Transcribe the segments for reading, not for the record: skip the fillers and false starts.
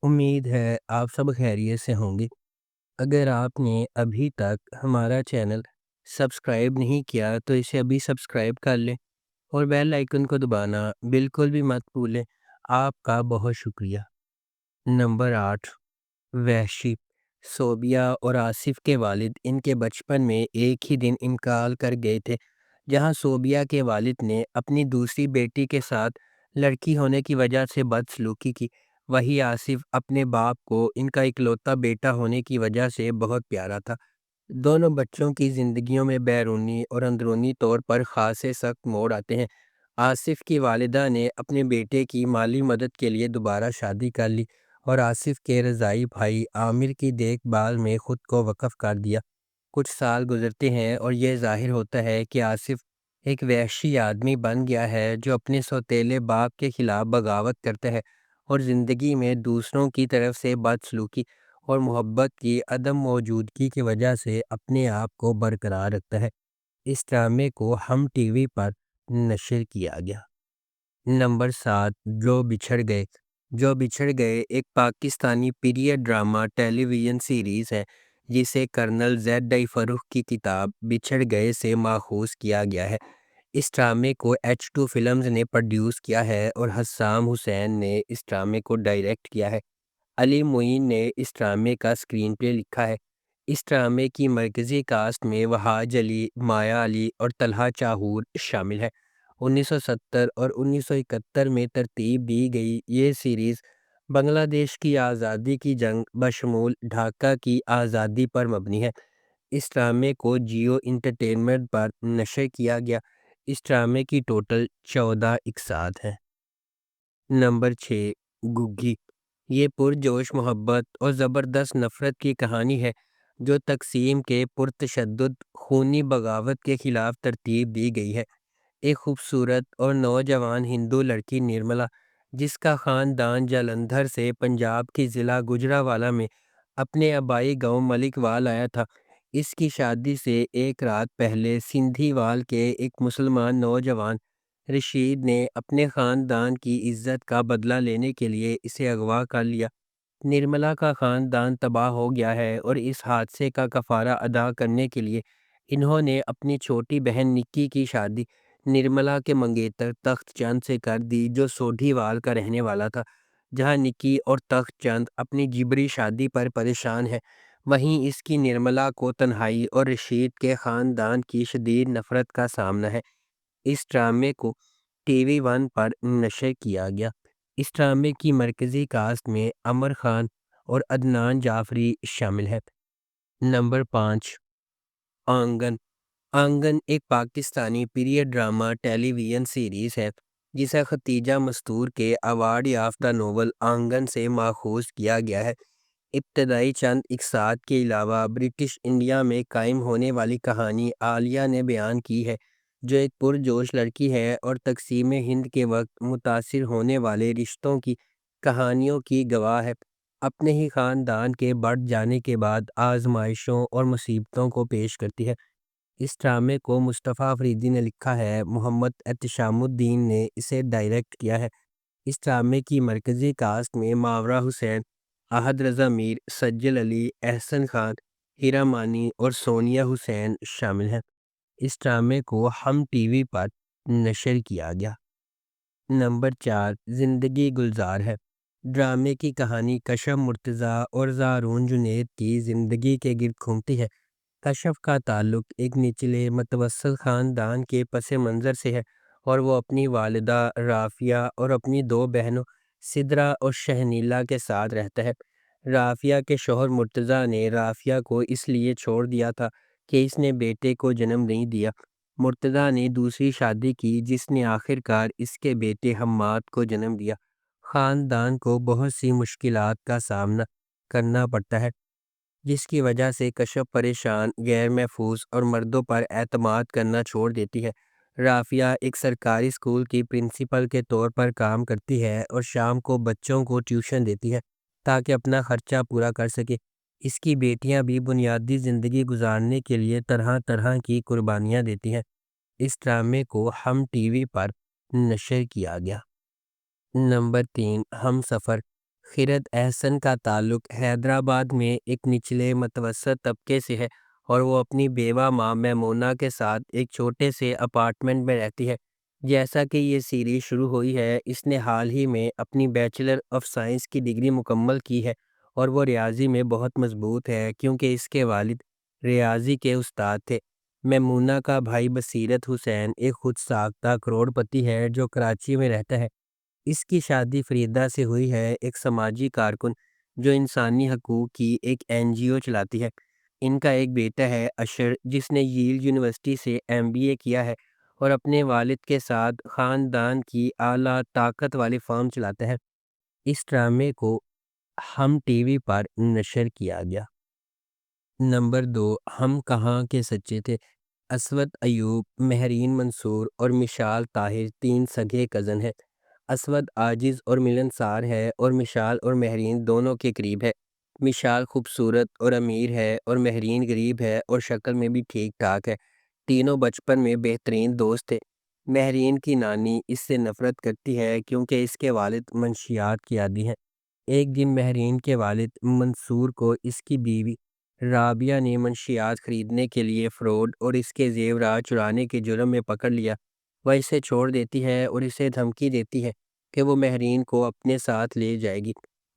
امید ہے آپ سب خیریت سے ہوں گے۔ اگر آپ نے ابھی تک ہمارا چینل سبسکرائب نہیں کیا تو اسے ابھی سبسکرائب کر لیں اور بیل آئیکن کو دبانا بالکل بھی مت بھولیں۔ آپ کا بہت شکریہ۔ نمبر 8، وحشی۔ صوبیہ اور آصف کے والد ان کے بچپن میں ایک ہی دن انتقال کر گئے تھے۔ جہاں صوبیہ کے والد نے اپنی دوسری بیٹی کے ساتھ لڑکی ہونے کی وجہ سے بدسلوکی کی، وہی آصف اپنے باپ کو ان کا اکلوتا بیٹا ہونے کی وجہ سے بہت پیارا تھا۔ دونوں بچوں کی زندگیوں میں بیرونی اور اندرونی طور پر خاصے سخت موڑ آتے ہیں۔ آصف کی والدہ نے اپنے بیٹے کی مالی مدد کے لیے دوبارہ شادی کر لی اور آصف کے رضاعی بھائی عامر کی دیکھ بھال میں خود کو وقف کر دیا۔ کچھ سال گزرتے ہیں اور یہ ظاہر ہوتا ہے کہ آصف ایک وحشی آدمی بن گیا ہے جو اپنے سوتیلے باپ کے خلاف بغاوت کرتا ہے اور زندگی میں دوسروں کی طرف سے بدسلوکی اور محبت کی عدم موجودگی کی وجہ سے اپنے آپ کو برقرار رکھتا ہے۔ اس ڈرامے کو ہم ٹی وی پر نشر کیا گیا۔ نمبر 7، جو بچھڑ گئے۔ جو بچھڑ گئے ایک پاکستانی پیریڈ ڈرامہ ٹیلی ویژن سیریز ہے جسے کرنل زیڈ آئی فروخ کی کتاب بچھڑ گئے سے ماخوذ کیا گیا ہے۔ اس ڈرامے کو H2 فلمز نے پروڈیوس کیا ہے اور حسام حسین نے اس ڈرامے کو ڈائریکٹ کیا ہے۔ علی معین نے اس ڈرامے کا اسکرین پلے لکھا ہے۔ اس ڈرامے کی مرکزی کاسٹ میں وہاج علی، مایا علی اور طلحہ چاہور شامل ہے۔ 1970 اور 1971 میں ترتیب دی گئی یہ سیریز بنگلہ دیش کی آزادی کی جنگ بشمول ڈھاکہ کی آزادی پر مبنی ہے۔ اس ڈرامے کو جیو انٹرٹینمنٹ پر نشر کیا گیا۔ اس ڈرامے کی ٹوٹل 14 اقساط ہیں۔ نمبر 6، گگی۔ یہ پرجوش محبت اور زبردست نفرت کی کہانی ہے جو تقسیم کے پرتشدد خونی بغاوت کے خلاف ترتیب دی گئی ہے۔ ایک خوبصورت اور نوجوان ہندو لڑکی نرملا، جس کا خاندان جلندھر سے پنجاب کی ضلع گوجرانوالہ میں اپنے آبائی گاؤں ملک وال آیا تھا۔ اس کی شادی سے ایک رات پہلے سندھی وال کے ایک مسلمان نوجوان رشید نے اپنے خاندان کی عزت کا بدلہ لینے کے لیے اسے اغوا کر لیا۔ نرملا کا خاندان تباہ ہو گیا ہے اور اس حادثے کا کفارہ ادا کرنے کے لیے انہوں نے اپنی چھوٹی بہن نکی کی شادی نرملا کے منگیتر تخت چند سے کر دی جو سوڈھی وال کا رہنے والا تھا۔ جہاں نکی اور تخت چند اپنی جبری شادی پر پریشان ہے، وہیں اس کی نرملا کو تنہائی اور رشید کے خاندان کی شدید نفرت کا سامنا ہے۔ اس ڈرامے کو ٹی وی ون پر نشر کیا گیا۔ اس ڈرامے کی مرکزی کاسٹ میں عمر خان اور عدنان جعفری شامل ہے۔ نمبر 5، آنگن۔ آنگن ایک پاکستانی پیریڈ ڈرامہ ٹیلی ویژن سیریز ہے جسے ختیجہ مستور کے ایوارڈ یافتہ ناول آنگن سے ماخوذ کیا گیا ہے۔ ابتدائی چند اقساط کے علاوہ برٹش انڈیا میں قائم ہونے والی کہانی عالیہ نے بیان کی ہے، جو ایک پرجوش لڑکی ہے اور تقسیم ہند کے وقت متاثر ہونے والے رشتوں کی کہانیوں کی گواہ ہے۔ اپنے ہی خاندان کے بڑھ جانے کے بعد آزمائشوں اور مصیبتوں کو پیش کرتی ہے۔ اس ڈرامے کو مصطفیٰ افریدی نے لکھا ہے، محمد احتشام الدین نے اسے ڈائریکٹ کیا ہے۔ اس ڈرامے کی مرکزی کاسٹ میں ماورا حسین، احد رضا میر، سجل علی، احسن خان، ہیرا مانی اور سونیا حسین شامل ہیں۔ اس ڈرامے کو ہم ٹی وی پر نشر کیا گیا۔ نمبر 4، زندگی گلزار ہے۔ ڈرامے کی کہانی کشف مرتضیٰ اور زارون جنید کی زندگی کے گرد گھومتی ہے۔ کشف کا تعلق ایک نچلے متوسط خاندان کے پس منظر سے ہے اور وہ اپنی والدہ رافیہ اور اپنی دو بہنوں سدرا اور شہنیلا کے ساتھ رہتا ہے۔ رافیہ کے شوہر مرتضیٰ نے رافیہ کو اس لیے چھوڑ دیا تھا کہ اس نے بیٹے کو جنم نہیں دیا۔ مرتضیٰ نے دوسری شادی کی جس نے آخر کار اس کے بیٹے حماد کو جنم دیا۔ خاندان کو بہت سی مشکلات کا سامنا کرنا پڑتا ہے جس کی وجہ سے کشف پریشان، غیر محفوظ اور مردوں پر اعتماد کرنا چھوڑ دیتی ہے۔ رافیہ ایک سرکاری اسکول کی پرنسپل کے طور پر کام کرتی ہے اور شام کو بچوں کو ٹیوشن دیتی ہے تاکہ اپنا خرچہ پورا کر سکے۔ اس کی بیٹیاں بھی بنیادی زندگی گزارنے کے لیے طرح طرح کی قربانیاں دیتی ہیں۔ اس ڈرامے کو ہم ٹی وی پر نشر کیا گیا۔ نمبر 3، ہم سفر۔ خیرت احسن کا تعلق حیدرآباد میں ایک نچلے متوسط طبقے سے ہے اور وہ اپنی بیوہ ماں میمونہ کے ساتھ ایک چھوٹے سے اپارٹمنٹ میں رہتی ہے۔ جیسا کہ یہ سیریز شروع ہوئی ہے، اس نے حال ہی میں اپنی بیچلر آف سائنس کی ڈگری مکمل کی ہے اور وہ ریاضی میں بہت مضبوط ہے کیونکہ اس کے والد ریاضی کے استاد تھے۔ میمونہ کا بھائی بصیرت حسین ایک خود ساختہ کروڑ پتی ہے جو کراچی میں رہتا ہے۔ اس کی شادی فریدہ سے ہوئی ہے، ایک سماجی کارکن جو انسانی حقوق کی ایک NGO چلاتی ہے۔ ان کا ایک بیٹا ہے اشر، جس نے ییل یونیورسٹی سے MBA کیا ہے اور اپنے والد کے ساتھ خاندان کی اعلیٰ طاقت والی فرم چلاتا ہے۔ اس ڈرامے کو ہم ٹی وی پر نشر کیا گیا۔ نمبر 2، ہم کہاں کے سچے تھے۔ اسود ایوب، مہرین منصور اور مشال طاہر 3 سگے کزن ہیں۔ اسود عاجز اور ملنسار ہے اور مشال اور مہرین دونوں کے قریب ہے۔ مشال خوبصورت اور امیر ہے اور مہرین غریب ہے اور شکل میں بھی ٹھیک ٹھاک ہے۔ تینوں بچپن میں بہترین دوست تھے۔ مہرین کی نانی اس سے نفرت کرتی ہے کیونکہ اس کے والد منشیات کے عادی ہیں۔ ایک دن مہرین کے والد منصور کو اس کی بیوی رابعہ نے منشیات خریدنے کے لیے فراڈ اور اس کے زیورات چرانے کے جرم میں پکڑ لیا۔ وہ اسے چھوڑ دیتی ہے اور اسے دھمکی دیتی ہے کہ وہ مہرین کو اپنے ساتھ لے جائے گی۔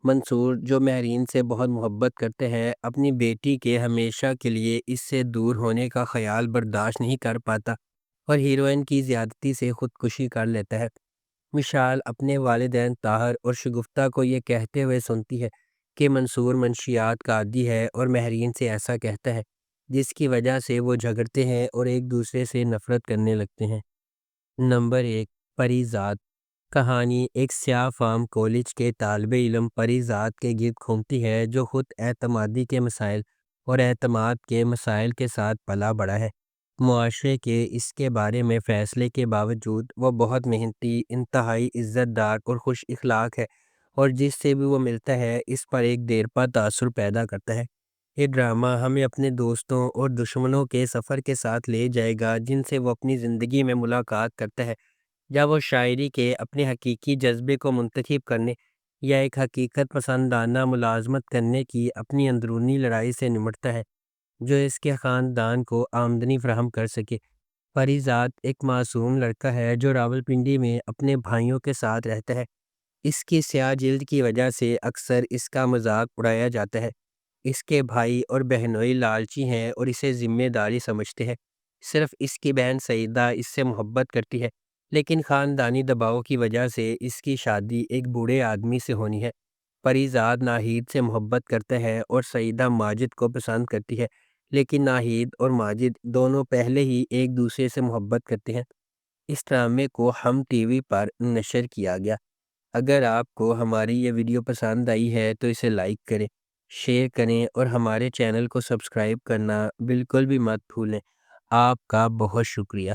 منصور، جو مہرین سے بہت محبت کرتے ہیں، اپنی بیٹی کے ہمیشہ کے لیے اس سے دور ہونے کا خیال برداشت نہیں کر پاتا اور ہیروئن کی زیادتی سے خودکشی کر لیتا ہے۔ مشال اپنے والدین طاہر اور شگفتہ کو یہ کہتے ہوئے سنتی ہے کہ منصور منشیات کا عادی ہے اور مہرین سے ایسا کہتا ہے، جس کی وجہ سے وہ جھگڑتے ہیں اور ایک دوسرے سے نفرت کرنے لگتے ہیں۔ نمبر 1، پری ذات۔ کہانی ایک سیاہ فام کالج کے طالب علم پری ذات کے گرد گھومتی ہے جو خود اعتمادی کے مسائل اور اعتماد کے مسائل کے ساتھ پلا بڑھا ہے۔ معاشرے کے اس کے بارے میں فیصلے کے باوجود وہ بہت محنتی، انتہائی عزت دار اور خوش اخلاق ہے اور جس سے بھی وہ ملتا ہے اس پر ایک دیرپا تاثر پیدا کرتا ہے۔ یہ ڈرامہ ہمیں اپنے دوستوں اور دشمنوں کے سفر کے ساتھ لے جائے گا جن سے وہ اپنی زندگی میں ملاقات کرتا ہے، جب وہ شاعری کے اپنے حقیقی جذبے کو منتخب کرنے یا ایک حقیقت پسندانہ ملازمت کرنے کی اپنی اندرونی لڑائی سے نمٹتا ہے جو اس کے خاندان کو آمدنی فراہم کر سکے۔ پری ذات ایک معصوم لڑکا ہے جو راولپنڈی میں اپنے بھائیوں کے ساتھ رہتا ہے۔ اس کی سیاہ جلد کی وجہ سے اکثر اس کا مذاق اڑایا جاتا ہے۔ اس کے بھائی اور بہنوئی لالچی ہیں اور اسے ذمہ داری سمجھتے ہیں۔ صرف اس کی بہن سعیدہ اس سے محبت کرتی ہے، لیکن خاندانی دباؤ کی وجہ سے اس کی شادی ایک بوڑھے آدمی سے ہونی ہے۔ پری ذات ناہید سے محبت کرتا ہے اور سعیدہ ماجد کو پسند کرتی ہے، لیکن ناہید اور ماجد دونوں پہلے ہی ایک دوسرے سے محبت کرتے ہیں۔ اس ڈرامے کو ہم ٹی وی پر نشر کیا گیا۔ اگر آپ کو ہماری یہ ویڈیو پسند آئی ہے تو اسے لائک کریں، شیئر کریں اور ہمارے چینل کو سبسکرائب کرنا بالکل بھی مت بھولیں۔ آپ کا بہت شکریہ۔